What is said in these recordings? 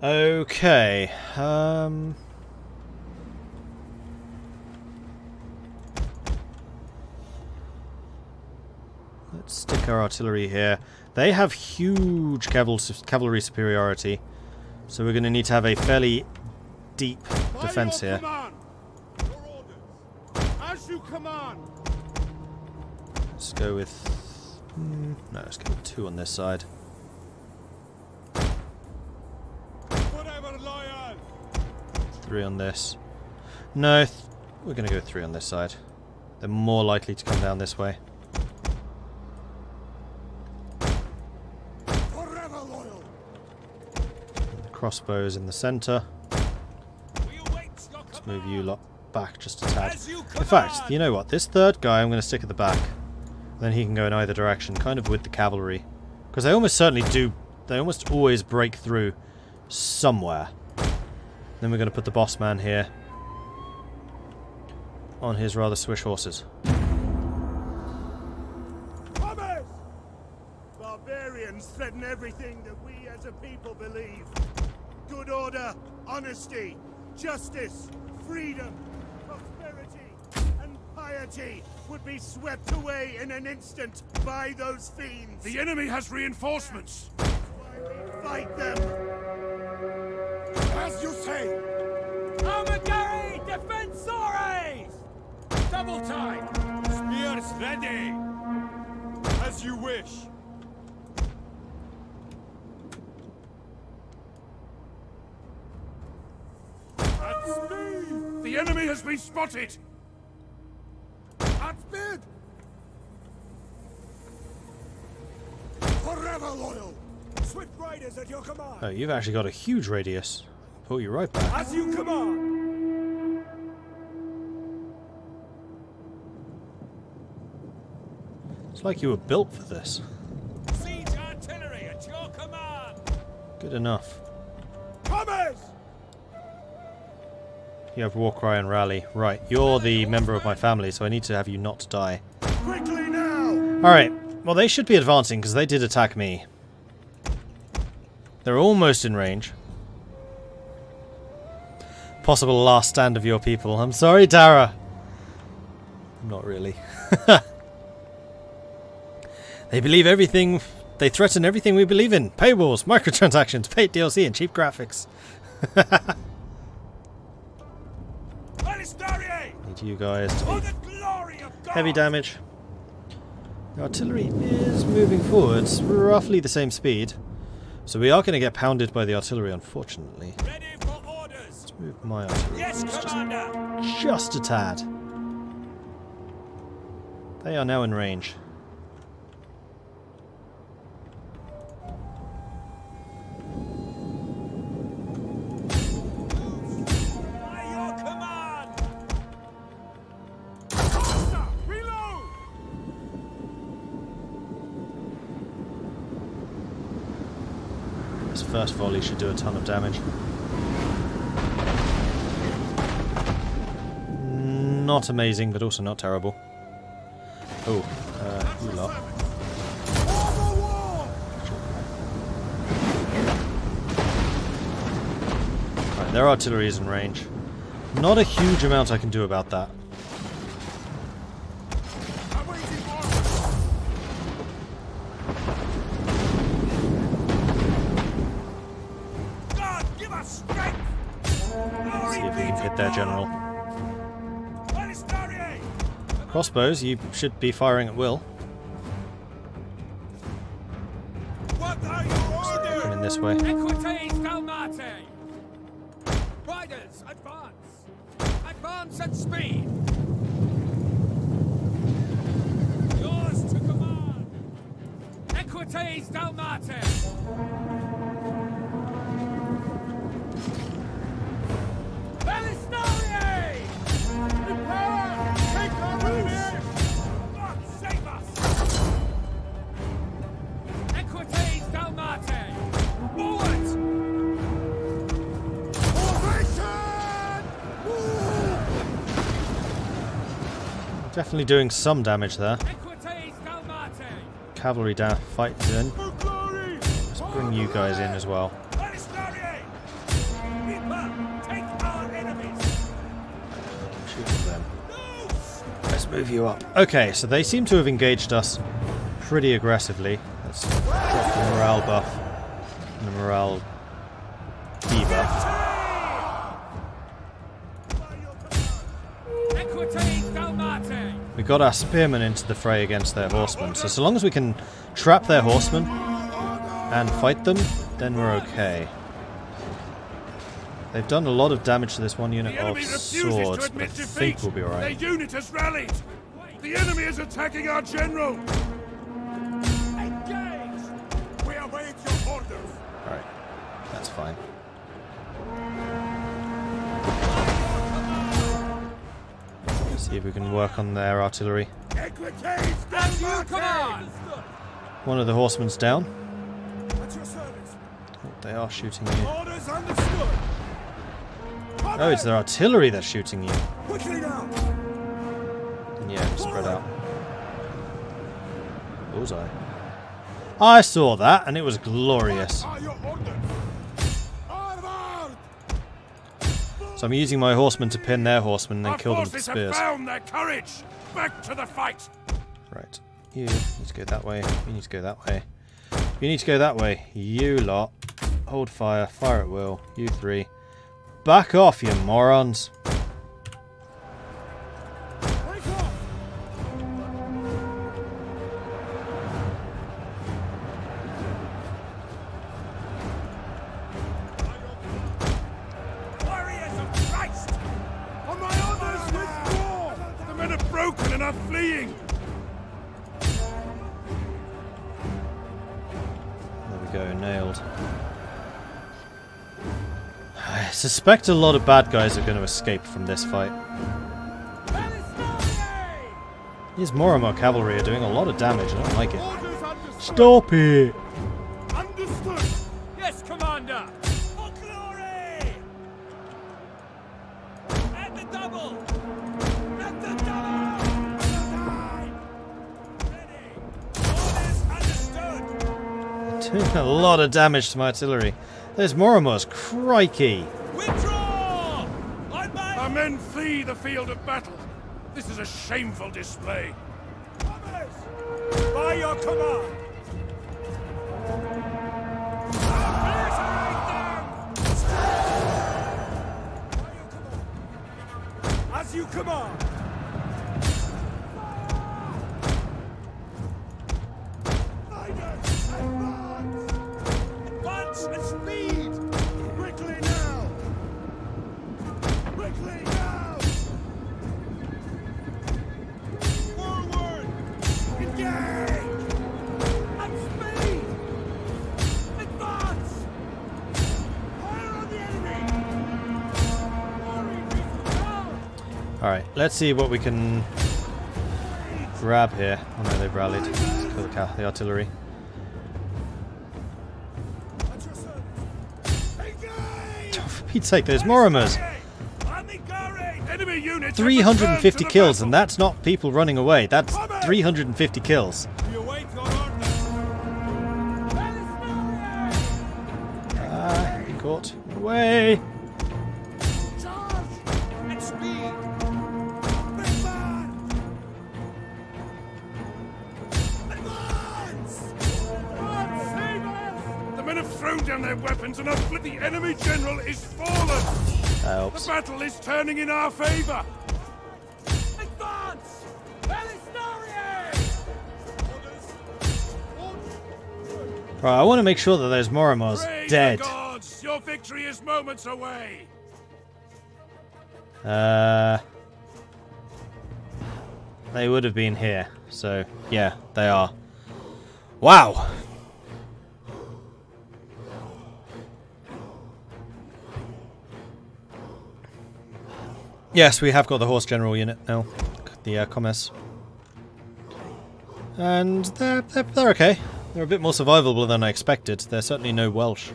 Okay. Let's stick our artillery here. They have huge cavalry superiority, so we're going to need to have a fairly deep defense here. As you command. Let's go with... no, let's go with 2 on this side. Whatever, lion. 3 on this. No, we're going to go 3 on this side. They're more likely to come down this way. Forever loyal. Crossbows in the centre. Let's move you lot back just a tad. In fact, you know what? This third guy I'm going to stick at the back. Then he can go in either direction, kind of with the cavalry. Because they almost certainly do... They almost always break through somewhere. Then we're going to put the boss man here. On his rather swish horses. Promise! Barbarians threaten everything that we as a people believe. Good order, honesty, justice, freedom, prosperity, and piety would be swept away in an instant by those fiends. The enemy has reinforcements. That's why we fight them. As you say. Armagari defensores! Double time! Spears ready. As you wish. At speed! The enemy has been spotted! At speed! Forever loyal! Swift riders at your command! Oh, you've actually got a huge radius. Pull you right back. As you command! It's like you were built for this. Siege artillery at your command! Good enough. Promise! You have Warcry and Rally. Right, you're the member of my family, so I need to have you not die. Quickly now! Alright, well they should be advancing because they did attack me. They're almost in range. Possible last stand of your people. I'm sorry, Dara. Not really. They believe everything. They threaten everything we believe in. Paywalls, microtransactions, paid DLC, and cheap graphics. Need you guys to be heavy damage. The artillery is moving forwards, roughly the same speed. So we are going to get pounded by the artillery, unfortunately. Ready for orders! Let's move my artillery. Yes, Commander! Just a tad. They are now in range. By your command! Reload! This first volley should do a ton of damage. Not amazing, but also not terrible. Oh, you lot. Right, their artillery is in range. Not a huge amount I can do about that. God, give us strength! See if we can hit their general. Crossbows, you should be firing at will. What are your orders? Coming this way. Equites calmate! Riders, advance! Advance at speed! Yours to command! Equites calmate! Balisnarie! Prepare! Take our enemy! God save us! Equites calmate! Forward! Definitely doing some damage there. Equites calmate! Cavalry fights in. Let's bring you guys in as well. Balisnarie! move you up. Okay, so they seem to have engaged us pretty aggressively. Let's drop the morale buff and the morale debuff. We got our spearmen into the fray against their horsemen, so long as we can trap their horsemen and fight them, then we're okay. They've done a lot of damage to this one unit of swords, but I think we'll be alright. Their unit has rallied! The enemy is attacking our general! Engage! We await your orders! Alright, that's fine. Let's see if we can work on their artillery. One of the horsemen's down. Oh, they are shooting you. Oh, it's their artillery that's shooting you. And yeah, spread out. Bullseye. I saw that, and it was glorious. So I'm using my horsemen to pin their horsemen and then kill them with the spears. Found their courage. Back to the fight. Right. You need to go that way. You need to go that way. You need to go that way. You lot. Hold fire. Fire at will. You three. Back off, you morons. Fleeing! There we go, nailed. I suspect a lot of bad guys are going to escape from this fight. These Mortimer cavalry are doing a lot of damage, I don't like it. Stop it! Understood! Yes, Commander! For glory! At the double! At the double! Doing a lot of damage to my artillery. There's Moromos, crikey! Withdraw! Our men flee the field of battle. This is a shameful display. By your command! As you command! Advance and speed! Quickly now! Quickly now! Forward! Engage! At speed! Advance! Fire on the enemy! Alright, let's see what we can grab here. Oh no, they've rallied. Let's kill the artillery. For Pete's sake, there's Moromers! 350 kills, and that's not people running away. That's 350 kills. He caught. Away! Thrown down their weapons and the enemy general is fallen. Helps. The battle is turning in our favor. Advance! Right, I want to make sure that those Moromos Praise dead. the gods, your victory is moments away. They would have been here, so yeah, they are. Wow. Yes, we have got the horse general unit now, the commerce, and they're okay. They're a bit more survivable than I expected. There's certainly no Welsh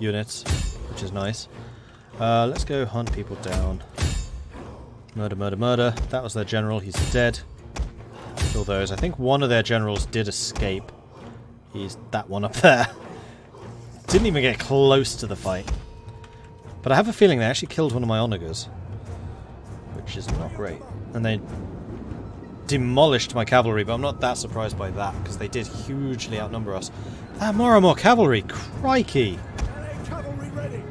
units, which is nice. Let's go hunt people down. Murder, murder, murder. That was their general. He's dead. Kill those. I think one of their generals did escape. He's that one up there. Didn't even get close to the fight. But I have a feeling they actually killed one of my onagers, which is not great. And they demolished my cavalry, but I'm not that surprised by that, because they did hugely outnumber us. More and more cavalry! Crikey! Cavalry ready.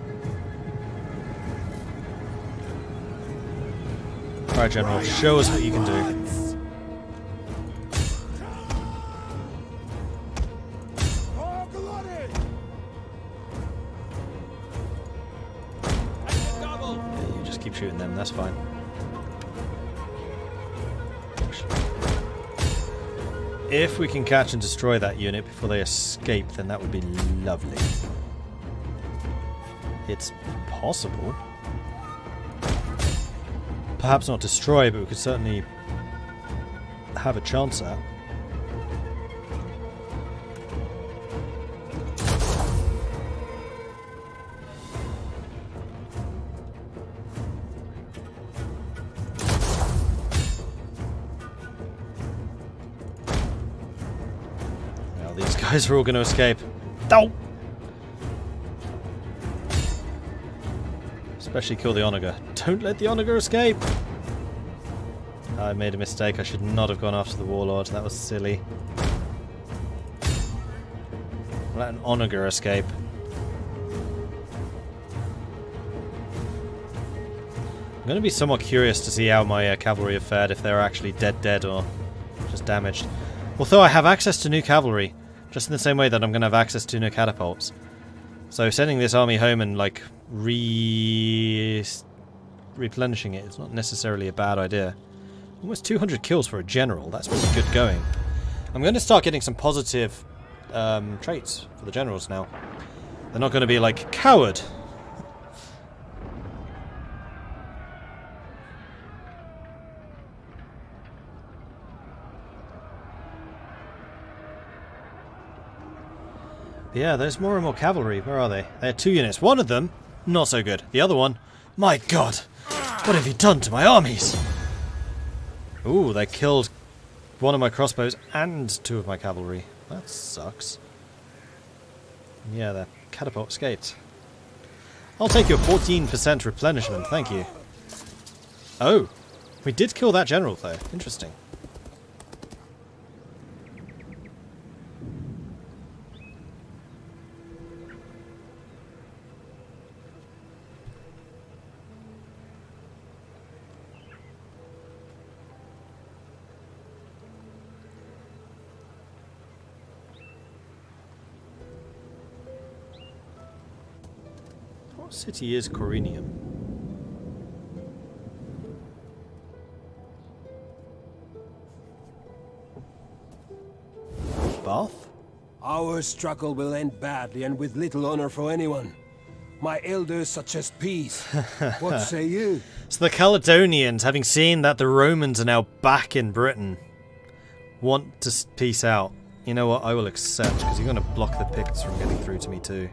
Alright, General, show us what you can do. Yeah, you just keep shooting them, that's fine. If we can catch and destroy that unit before they escape, then that would be lovely. It's possible. Perhaps not destroy, but we could certainly have a chance at. Now these guys are all going to escape. Oh! Especially kill the onager. Don't let the onager escape! I made a mistake. I should not have gone after the warlord. That was silly. Let an onager escape. I'm going to be somewhat curious to see how my cavalry have fared, if they're actually dead or just damaged. Although I have access to new cavalry, just in the same way that I'm going to have access to new catapults. So sending this army home and like replenishing it is not necessarily a bad idea. Almost 200 kills for a general, that's really good going. I'm going to start getting some positive traits for the generals now. They're not going to be like, coward! Yeah, there's more and more cavalry. Where are they? They had 2 units. One of them, not so good. The other one, my god! What have you done to my armies? Ooh, they killed one of my crossbows and 2 of my cavalry. That sucks. Yeah, the catapult escaped. I'll take your 14% replenishment, thank you. Oh, we did kill that general though. Interesting. What city is Corinium? Bath? Our struggle will end badly and with little honor for anyone. My elders suggest peace. What say you? So the Caledonians, having seen that the Romans are now back in Britain, want to peace out. You know what? I will accept, because you're going to block the Picts from getting through to me too.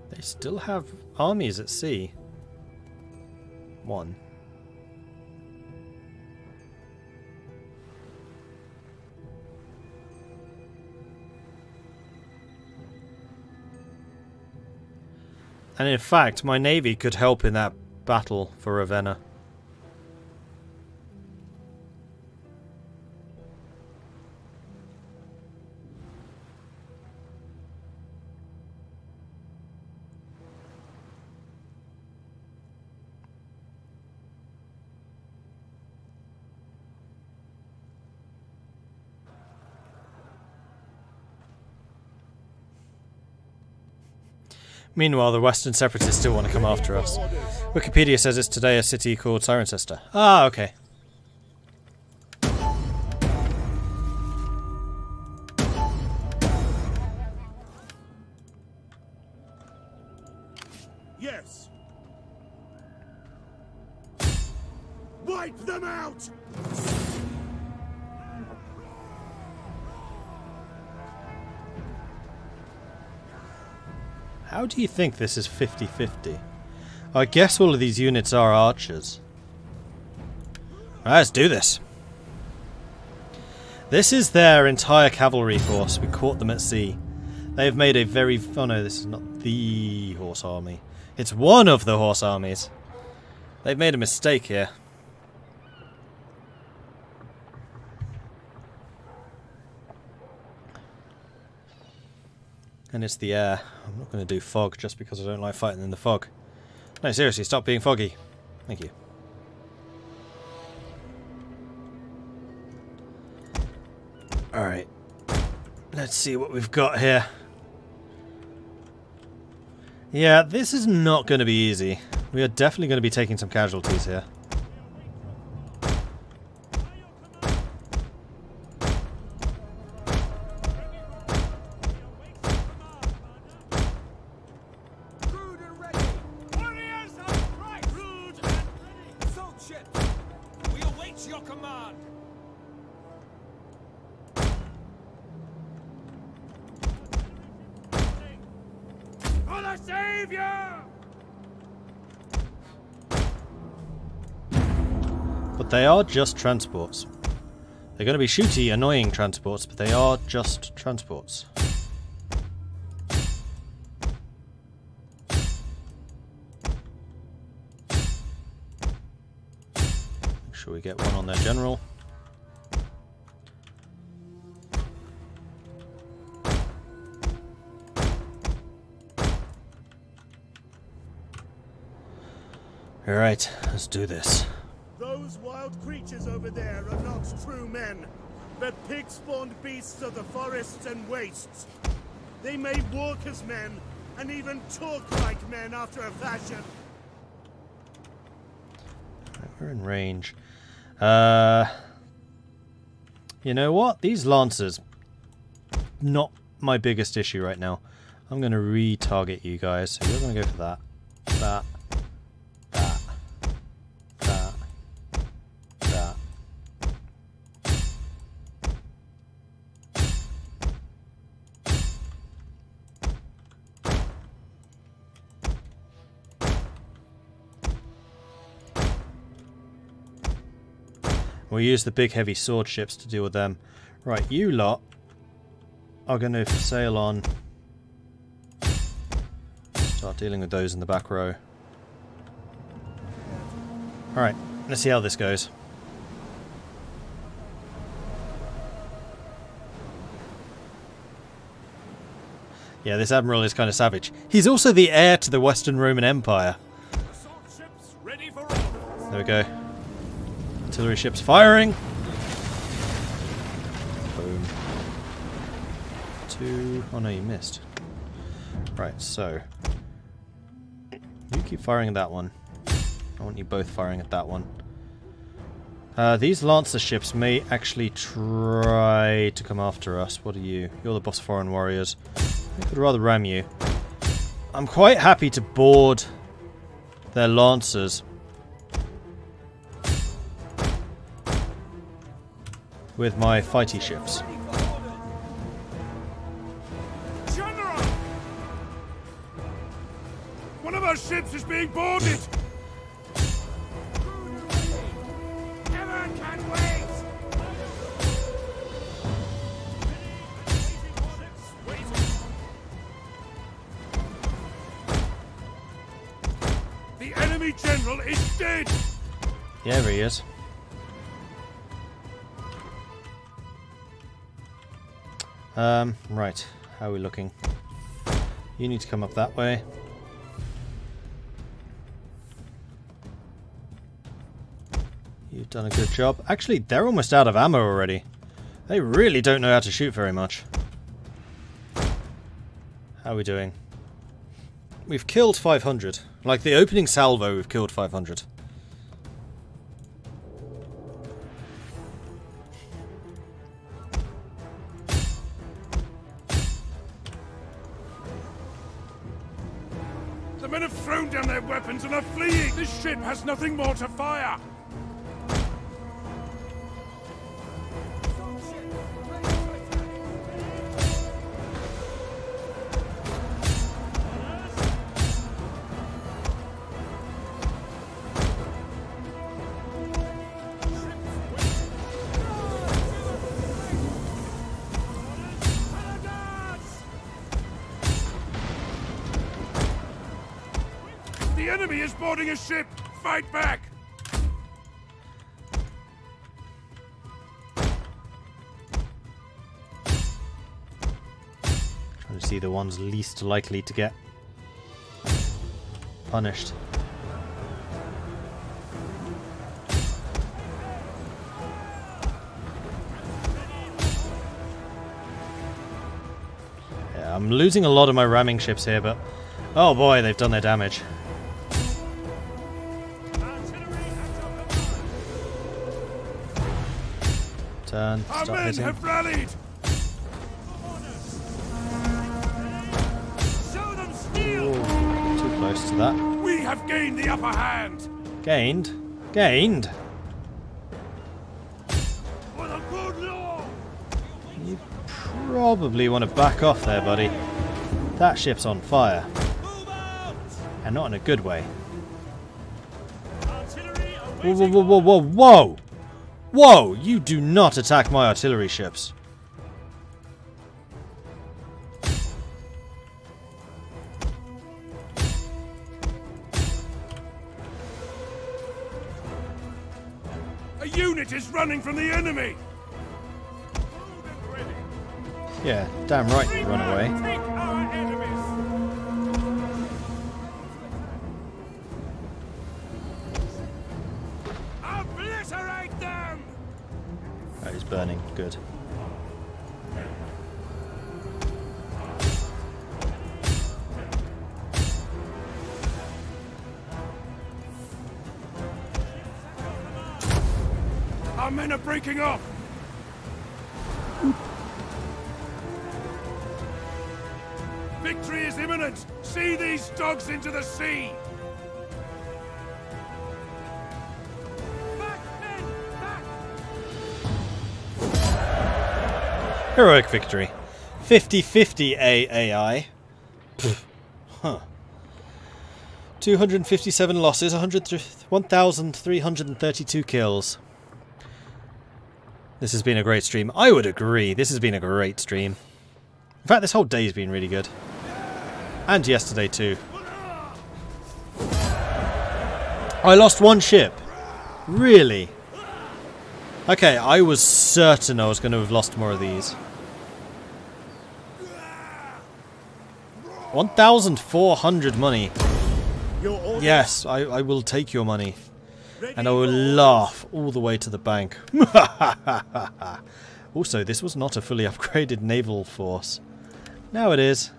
They still have armies at sea. 1. And in fact, my navy could help in that battle for Ravenna. Meanwhile, the Western Separatists still want to come after us. Wikipedia says it's today a city called Cirencester. Ah, okay. Yes. Wipe them out! How do you think this is 50-50? I guess all of these units are archers. Alright, let's do this. This is their entire cavalry force. We caught them at sea. They've made a very... Oh no, this is not the horse army. It's one of the horse armies. They've made a mistake here. And it's the air. I'm not going to do fog just because I don't like fighting in the fog. No, seriously, stop being foggy. Thank you. Alright. Let's see what we've got here. Yeah, this is not going to be easy. We are definitely going to be taking some casualties here. But they are just transports. They're going to be shooty, annoying transports, but they are just transports. Make sure we get one on their general. Alright, let's do this. Those wild creatures over there are not true men, but pig-spawned beasts of the forests and wastes. They may walk as men, and even talk like men after a fashion. Right, we're in range. You know what? These lancers, not my biggest issue right now. I'm going to re-target you guys, so you're going to go for that. That. We'll use the big heavy sword ships to deal with them. Right, you lot are going to sail on. Start dealing with those in the back row. Alright, let's see how this goes. Yeah, this admiral is kind of savage. He's also the heir to the Western Roman Empire. There we go. Artillery ships firing. Boom. 2. Oh no, you missed. Right, so you keep firing at that one. I want you both firing at that one. These Lancer ships may actually try to come after us. What are you? You're the Bosphorian warriors. I could rather ram you. I'm quite happy to board their Lancers with my fighty ships. General! One of our ships is being boarded! Never can wait! The enemy general is dead! Yeah, there he is. Right. How are we looking? You need to come up that way. You've done a good job. Actually, they're almost out of ammo already. They really don't know how to shoot very much. How are we doing? We've killed 500. Like the opening salvo, we've killed 500. The men have thrown down their weapons and are fleeing! This ship has nothing more to fire! enemy is boarding a ship! Fight back! Trying to see the ones least likely to get punished. Yeah, I'm losing a lot of my ramming ships here, but oh boy, they've done their damage. Turn, Our start men hitting. have rallied! Show them steel! Ooh, too close to that. We have gained the upper hand! Gained? Gained? For the good Lord! You probably want to back off there, buddy. That ship's on fire. Move out! And not in a good way. Artillery Whoa, awaiting whoa, whoa, whoa, whoa, whoa! Whoa! You do not attack my artillery ships. A unit is running from the enemy! Yeah, damn right you run away. Take our enemies! Obliterate them! Oh, he's burning. Good. Our men are breaking off! Victory is imminent! See these dogs into the sea! back, men! Back! Heroic victory. 50-50 AI. Pfft. Huh. 257 losses, 1,332 kills. This has been a great stream. I would agree. This has been a great stream. In fact, this whole day's been really good. And yesterday too. I lost one ship. Really? Okay, I was certain I was going to have lost more of these. 1,400 money. Yes, I will take your money. And I will laugh all the way to the bank. Also, this was not a fully upgraded naval force. Now it is.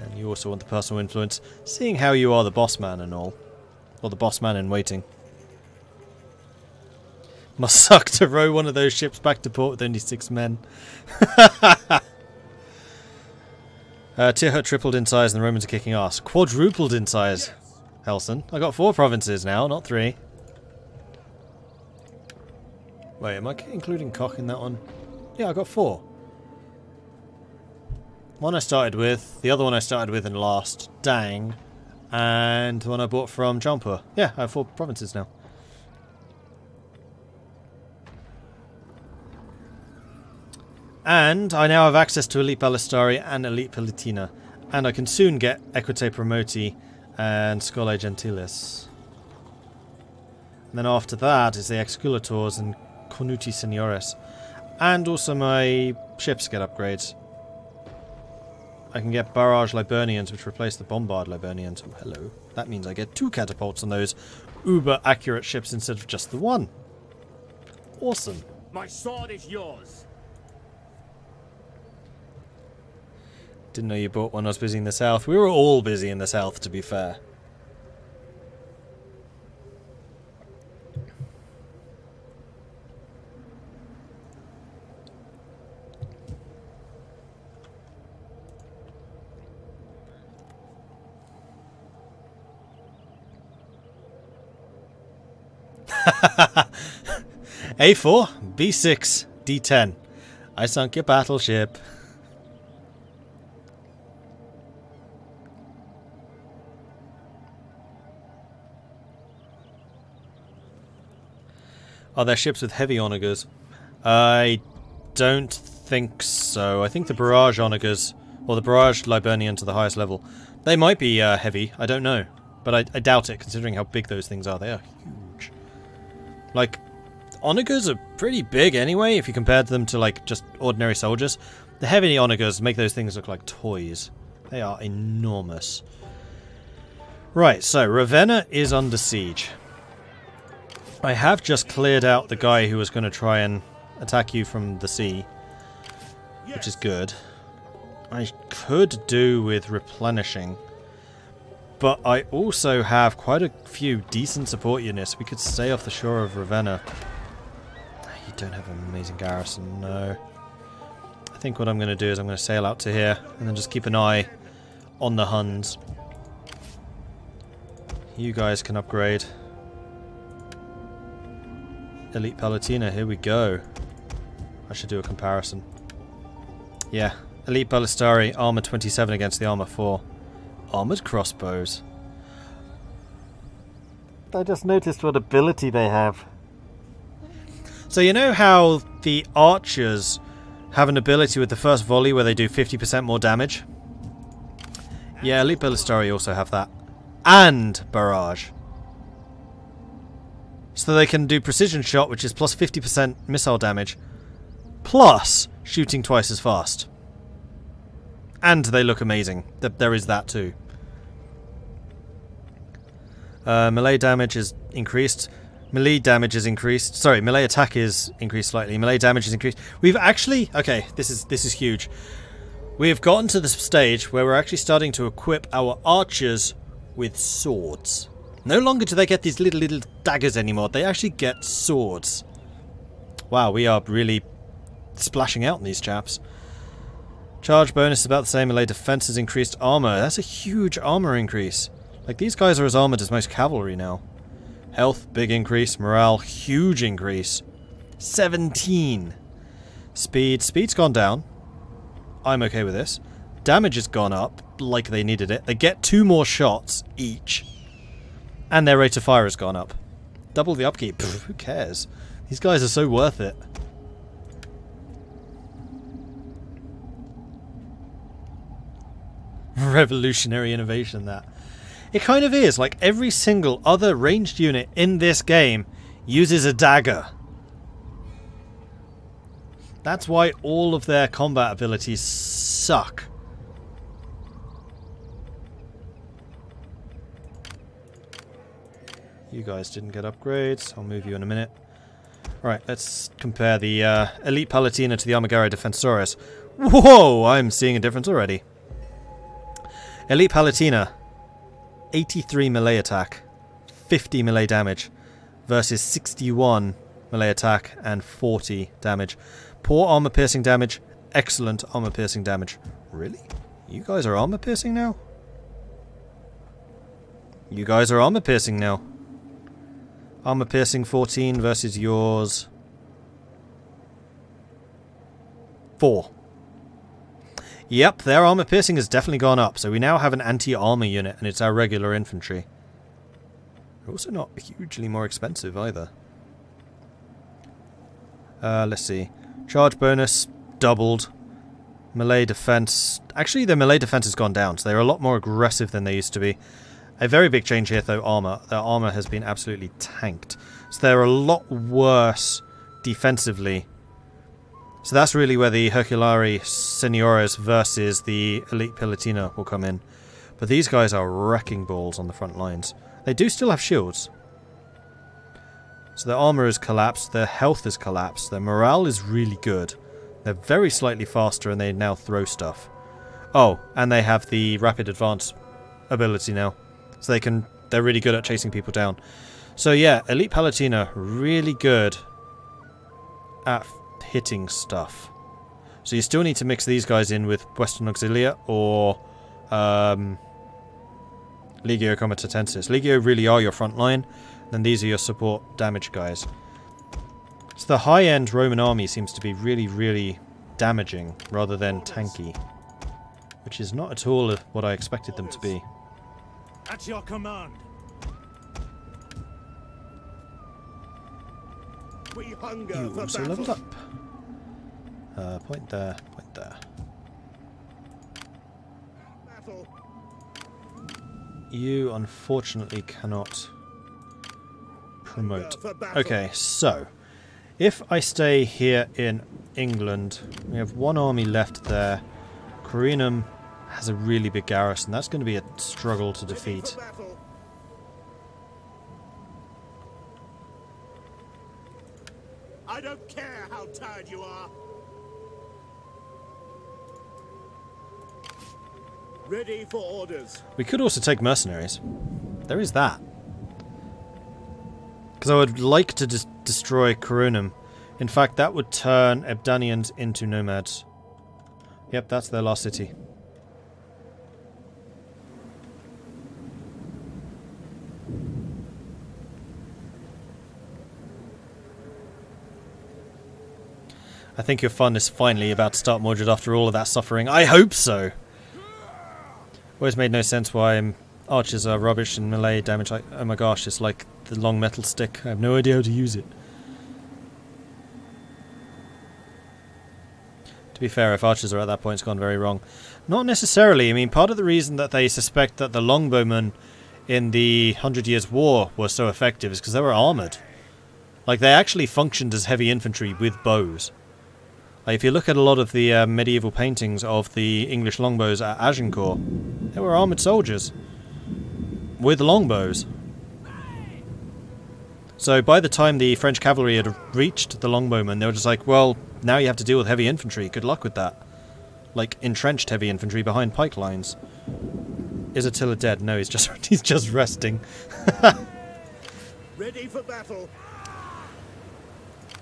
And you also want the personal influence, seeing how you are the boss man and all. Or the boss man in waiting. Must suck to row one of those ships back to port with only 6 men. Tirhut tripled in size and the Romans are kicking ass. Quadrupled in size, Helson. I got 4 provinces now, not 3. Wait, am I including Koch in that one? Yeah, I got 4. One I started with, the other one I started with and lost. Dang. And the one I bought from Jampur. Yeah, I have 4 provinces now. And I now have access to Elite Ballistari and Elite Palatina. And I can soon get Equite Promoti and Scholae Gentilis. And then after that is the Exculators and Cornuti Seniores. And also my ships get upgrades. I can get Barrage Liburnians, which replace the Bombard Liburnians. Oh, hello. That means I get 2 catapults on those uber accurate ships instead of just the 1. Awesome. My sword is yours. Didn't know you bought one. I was busy in the south. We were all busy in the south, to be fair. A4, B6, D10. I sunk your battleship. Are there ships with heavy onagers? I don't think so. I think the barrage onagers Or the Barrage Liburnian to the highest level. They might be heavy, I don't know. But I doubt it, considering how big those things are. They are huge. Like, onagers are pretty big anyway, if you compared them to, like, just ordinary soldiers. The heavy onagers make those things look like toys. They are enormous. Right, so Ravenna is under siege. I have just cleared out the guy who was going to try and attack you from the sea, which is good. I could do with replenishing, but I also have quite a few decent support units. We could stay off the shore of Ravenna. You don't have an amazing garrison, no. I think what I'm going to do is I'm going to sail out to here and then just keep an eye on the Huns. You guys can upgrade. Elite Palatina, here we go. I should do a comparison. Yeah, Elite Ballistari, armor 27 against the armor 4. Armored crossbows. I just noticed what ability they have. So you know how the archers have an ability with the first volley where they do 50% more damage? Yeah, Elite Ballistari also have that. And barrage. So they can do precision shot, which is plus 50% missile damage, plus shooting twice as fast. And they look amazing. There is that too. Melee damage is increased. Melee damage is increased. Sorry, melee attack is increased slightly. Melee damage is increased. We've actually... Okay, this is huge. We have gotten to the stage where we're actually starting to equip our archers with swords. No longer do they get these little daggers anymore. They actually get swords. Wow, we are really splashing out in these chaps. Charge bonus is about the same. Melee defense has increased armor. That's a huge armor increase. Like, these guys are as armored as most cavalry now. Health, big increase. Morale, huge increase. 17. Speed's gone down. I'm okay with this. Damage has gone up, like they needed it. They get 2 more shots each. And their rate of fire has gone up. Double the upkeep. Pff, who cares? These guys are so worth it. Revolutionary innovation, that. It kind of is. Like, every single other ranged unit in this game uses a dagger. That's why all of their combat abilities suck. You guys didn't get upgrades. I'll move you in a minute. Right, let's compare the Elite Palatina to the Armigara Defensoris. Whoa! I'm seeing a difference already. Elite Palatina, 83 melee attack, 50 melee damage, versus 61 melee attack and 40 damage. Poor armor piercing damage, excellent armor piercing damage. Really? You guys are armor piercing now? You guys are armor piercing now. Armor piercing 14 versus yours 4. Yep, their armor piercing has definitely gone up, so we now have an anti-armor unit, and it's our regular infantry. They're also not hugely more expensive either. Let's see. Charge bonus doubled. Melee defense... Actually, their melee defense has gone down, so they're a lot more aggressive than they used to be. A very big change here, though, armor. Their armor has been absolutely tanked. So they're a lot worse defensively. So that's really where the Herculari Seniores versus the Elite Palatina will come in. But these guys are wrecking balls on the front lines. They do still have shields. So their armor has collapsed, their health has collapsed, their morale is really good. They're very slightly faster and they now throw stuff. Oh, and they have the rapid advance ability now. So they're really good at chasing people down. So yeah, Elite Palatina, really good at hitting stuff. So you still need to mix these guys in with Western Auxilia or Legio Comitatensis. Legio really are your front line, then these are your support damage guys. So the high-end Roman army seems to be really, really damaging rather than tanky, which is not at all what I expected them to be. At your command. We hunger You for also battle. leveled up. Point there, point there. battle. You unfortunately cannot promote. For battle. Okay, so if I stay here in England, we have one army left there. Carinum has a really big garrison. That's going to be a struggle to defeat. I don't care how tired you are. Ready for orders. We could also take mercenaries. There is that. Because I would like to destroy Carinum. In fact, that would turn Ebdanians into nomads. Yep, that's their last city. I think your fun is finally about to start, Mordred, after all of that suffering. I hope so! Always made no sense why archers are rubbish in melee damage. Like, oh my gosh, it's like the long metal stick. I have no idea how to use it. To be fair, if archers are at that point, it's gone very wrong. Not necessarily. I mean, part of the reason that they suspect that the longbowmen in the 100 Years' War were so effective is because they were armoured. Like, they actually functioned as heavy infantry with bows. Like, if you look at a lot of the medieval paintings of the English longbows at Agincourt, they were armoured soldiers with longbows. So by the time the French cavalry had reached the longbowmen, they were just like, well, now you have to deal with heavy infantry. Good luck with that. Like, entrenched heavy infantry behind pike lines. Is Attila dead? No, he's just resting. Ready for battle.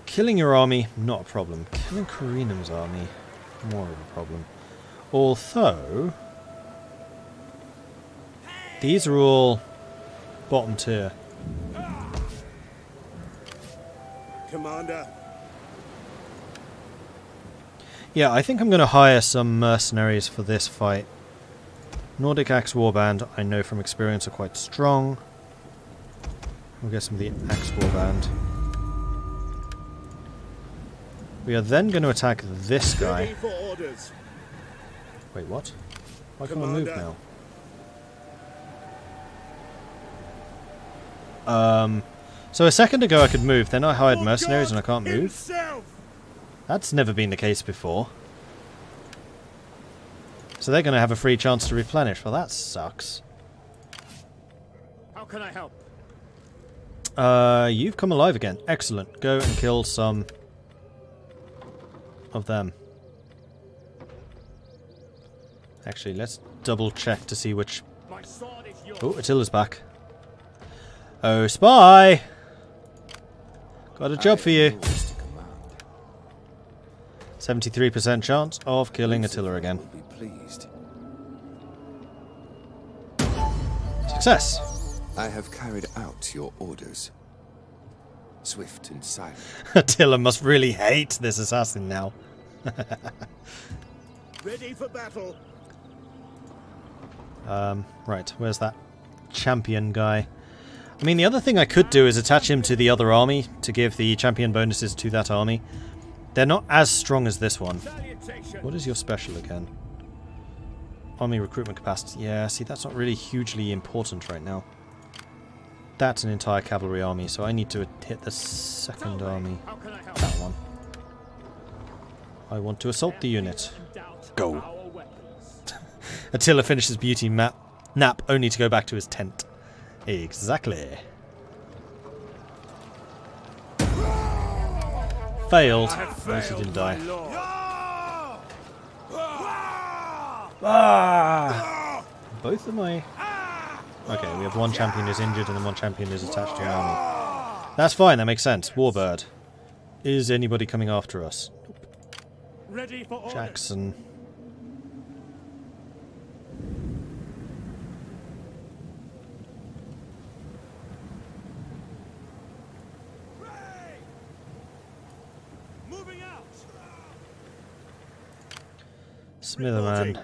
Killing your army, not a problem. Killing Carinum's army, more of a problem. Although, these are all bottom tier. Commander. Yeah, I think I'm going to hire some mercenaries for this fight. Nordic Axe Warband, I know from experience, are quite strong. We'll get some of the Axe Warband. We are then going to attack this guy. Wait, what? Why can't I move now? So a second ago I could move, then I hired mercenaries and I can't move? That's never been the case before. So they're going to have a free chance to replenish. Well, that sucks. How can I help? You've come alive again. Excellent. Go and kill some of them. Actually, let's double check to see which... Oh, Attila's back. Oh, spy! Got a job for you. 73% chance of killing Attila again. Success! I have carried out your orders. Swift and silent. Attila must really hate this assassin now. Ready for battle. Right, where's that champion guy? I mean, the other thing I could do is attach him to the other army to give the champion bonuses to that army. They're not as strong as this one. What is your special again? Army recruitment capacity. Yeah, see, that's not really hugely important right now. That's an entire cavalry army, so I need to hit the second army. That one. I want to assault the unit. Go. Attila finishes beauty nap only to go back to his tent. Exactly. Failed. At least he didn't die. Ah! Both of my... Okay, we have one champion who's injured and then one champion who's attached to an army. That's fine, that makes sense. Warbird. Is anybody coming after us? Ready for orders. Jackson. Moving out. Smitherman.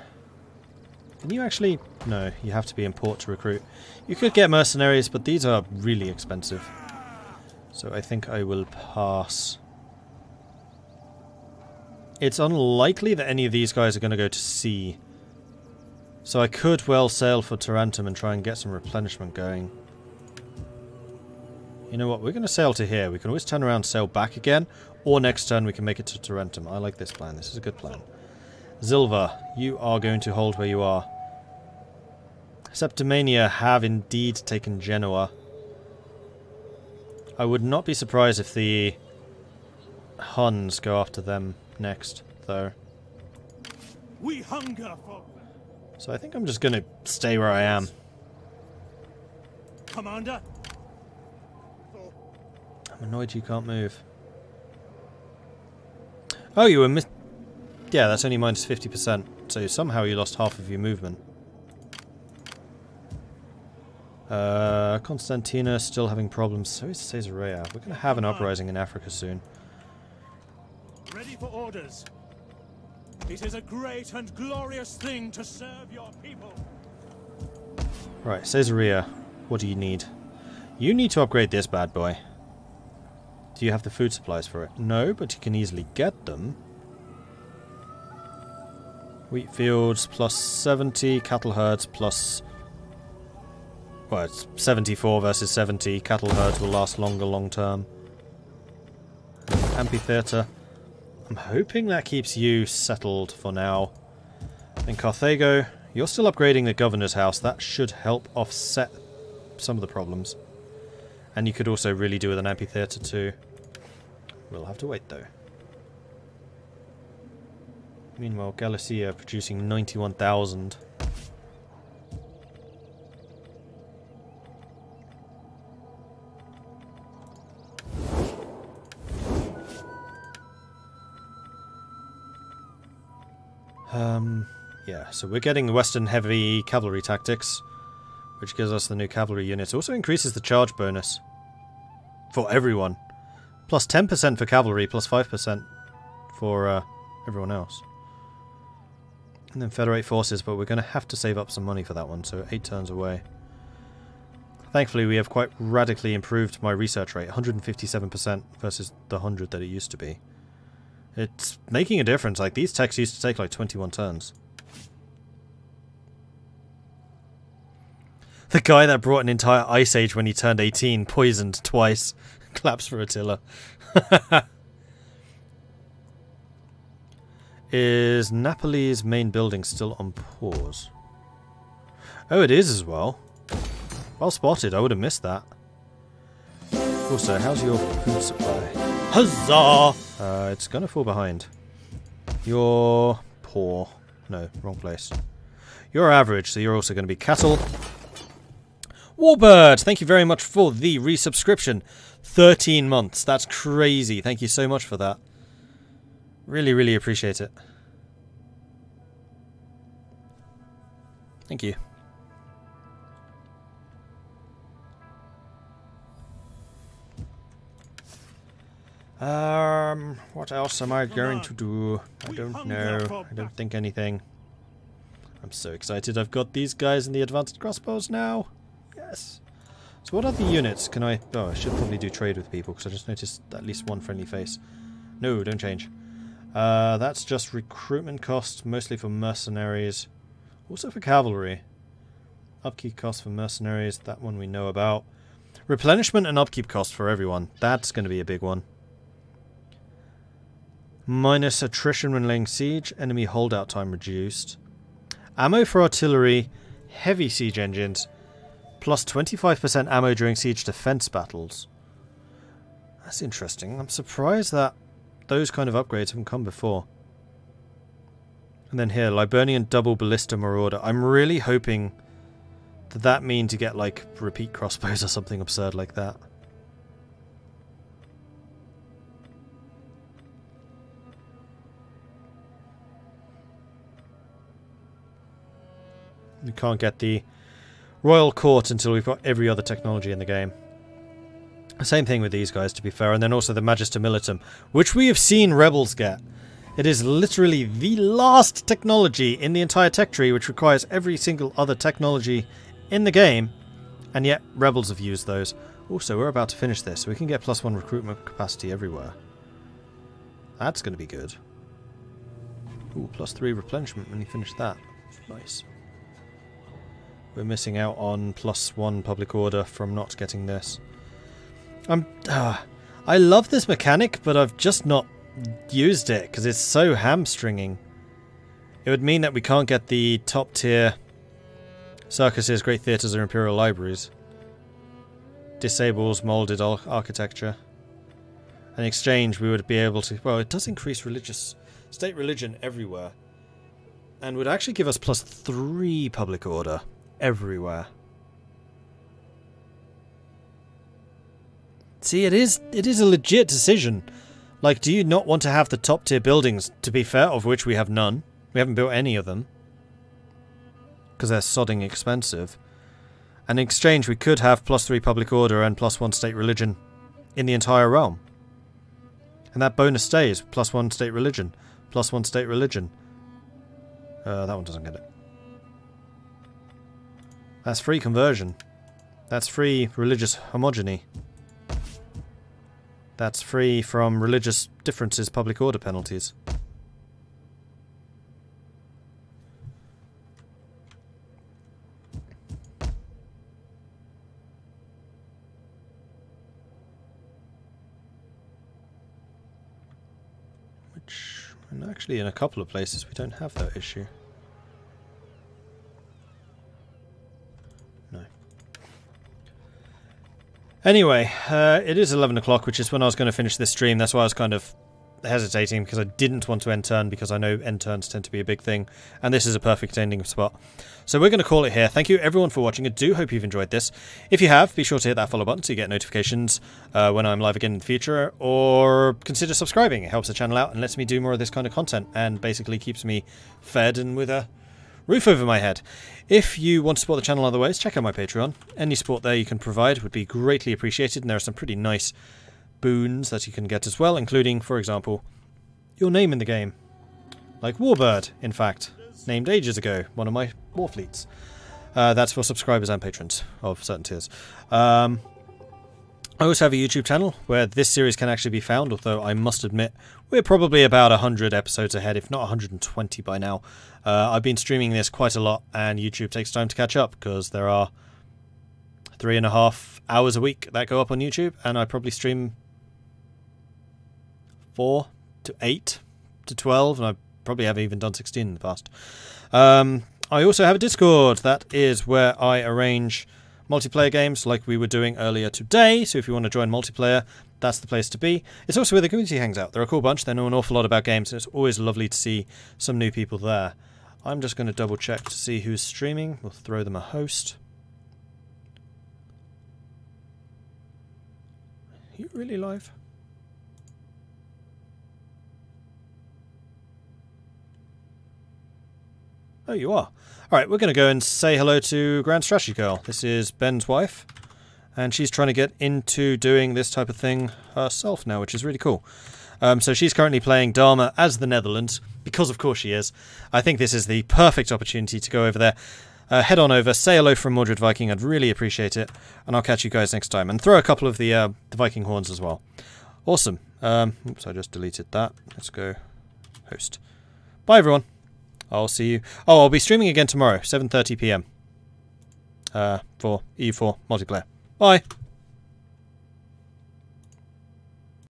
Can you actually... No, you have to be in port to recruit. You could get mercenaries, but these are really expensive. So I think I will pass. It's unlikely that any of these guys are going to go to sea. So I could well sail for Tarentum and try and get some replenishment going. You know what, we're going to sail to here. We can always turn around and sail back again, or next turn we can make it to Tarentum. I like this plan, this is a good plan. Zilva, you are going to hold where you are. Septimania have indeed taken Genoa. I would not be surprised if the Huns go after them next, though. We hunger for... So I think I'm just going to stay where I am. Commander? I'm annoyed you can't move. Oh, you were yeah, that's only minus 50%. So somehow you lost half of your movement. Constantina still having problems. So is Caesarea. We're going to have an uprising in Africa soon. Ready for orders. It is a great and glorious thing to serve your people. Right, Caesarea. What do you need? You need to upgrade this bad boy. Do you have the food supplies for it? No, but you can easily get them. Wheat fields plus 70, cattle herds plus... Well, it's 74 versus 70. Cattle herds will last longer long term. Amphitheatre. I'm hoping that keeps you settled for now. And Carthago, you're still upgrading the governor's house. That should help offset some of the problems. And you could also really do with an amphitheatre too. We'll have to wait though. Meanwhile, Galicia producing 91,000. Yeah, so we're getting Western heavy cavalry tactics, which gives us the new cavalry units. Also increases the charge bonus for everyone. Plus 10% for cavalry, plus 5% for everyone else. And then Federate forces, but we're going to have to save up some money for that one, so 8 turns away. Thankfully, we have quite radically improved my research rate, 157% versus the 100 that it used to be. It's making a difference. Like, these techs used to take like 21 turns. The guy that brought an entire ice age when he turned 18, poisoned twice. Claps for Attila. Is Napoli's main building still on pause? Oh, it is as well. Well spotted, I would have missed that. Also, how's your food supply? Huzzah! It's gonna fall behind. You're poor. No, wrong place. You're average, so you're also gonna be cattle. Warbird, thank you very much for the resubscription. 13 months, that's crazy. Thank you so much for that. Really, really appreciate it. Thank you. What else am I going to do? I don't know. I don't think anything. I'm so excited. I've got these guys in the advanced crossbows now. Yes. So what other units can I... Oh, I should probably do trade with people because I just noticed at least one friendly face. No, don't change. That's just recruitment costs, mostly for mercenaries. Also for cavalry. Upkeep costs for mercenaries, that one we know about. Replenishment and upkeep costs for everyone. That's going to be a big one. Minus attrition when laying siege. Enemy holdout time reduced. Ammo for artillery. Heavy siege engines. Plus 25% ammo during siege defense battles. That's interesting. I'm surprised that those kind of upgrades haven't come before. And then here, Liburnian double ballista marauder. I'm really hoping that means you get like repeat crossbows or something absurd like that. We can't get the Royal Court until we've got every other technology in the game. Same thing with these guys, to be fair, and then also the Magister Militum, which we have seen rebels get. It is literally the last technology in the entire tech tree which requires every single other technology in the game, and yet rebels have used those. Also, we're about to finish this, so we can get +1 recruitment capacity everywhere. That's going to be good. Ooh, +3 replenishment when you finish that. Nice. We're missing out on +1 public order from not getting this. I love this mechanic, but I've just not used it because it's so hamstringing. It would mean that we can't get the top tier circuses, great theatres or imperial libraries. Disables molded architecture. In exchange we would be able to... Well, it does increase state religion everywhere. And would actually give us +3 public order everywhere. See, it is a legit decision. Like, do you not want to have the top tier buildings, to be fair, of which we have none? We haven't built any of them. Because they're sodding expensive. And in exchange we could have +3 public order and +1 state religion in the entire realm. And that bonus stays. +1 state religion. +1 state religion. That one doesn't get it. That's free conversion. That's free religious homogeny. That's free from religious differences, public order penalties. Which, and actually in a couple of places we don't have that issue. No. Anyway, it is 11 o'clock, which is when I was going to finish this stream. That's why I was kind of hesitating, because I didn't want to end turn, because I know end turns tend to be a big thing, and this is a perfect ending spot. So we're going to call it here. Thank you everyone for watching. I do hope you've enjoyed this. If you have, be sure to hit that follow button so you get notifications when I'm live again in the future, or consider subscribing. It helps the channel out and lets me do more of this kind of content, and basically keeps me fed and with a roof over my head. If you want to support the channel other ways, check out my Patreon. Any support there you can provide would be greatly appreciated, and there are some pretty nice boons that you can get as well, including, for example, your name in the game. Like Warbird, in fact, named ages ago, one of my war fleets. That's for subscribers and patrons of certain tiers. I also have a YouTube channel where this series can actually be found, although I must admit we're probably about 100 episodes ahead, if not 120 by now. I've been streaming this quite a lot, and YouTube takes time to catch up, because there are 3.5 hours a week that go up on YouTube, and I probably stream 4 to 8 to 12, and I probably have even done 16 in the past. I also have a Discord. That is where I arrange multiplayer games like we were doing earlier today, so if you want to join multiplayer, that's the place to be. It's also where the community hangs out. They're a cool bunch, they know an awful lot about games, and it's always lovely to see some new people there. I'm just going to double check to see who's streaming. We'll throw them a host. Are you really live? Oh, you are. Alright, we're going to go and say hello to Grand Strategy Girl. This is Ben's wife, and she's trying to get into doing this type of thing herself now, which is really cool. So she's currently playing Dharma as the Netherlands, because of course she is. I think this is the perfect opportunity to go over there. Head on over, say hello from Mordred Viking, I'd really appreciate it, and I'll catch you guys next time. And throw a couple of the Viking horns as well. Awesome. Oops, I just deleted that. Let's go host. Bye everyone. I'll see you. Oh, I'll be streaming again tomorrow, 7:30 PM. For EU4 multiplayer. Bye.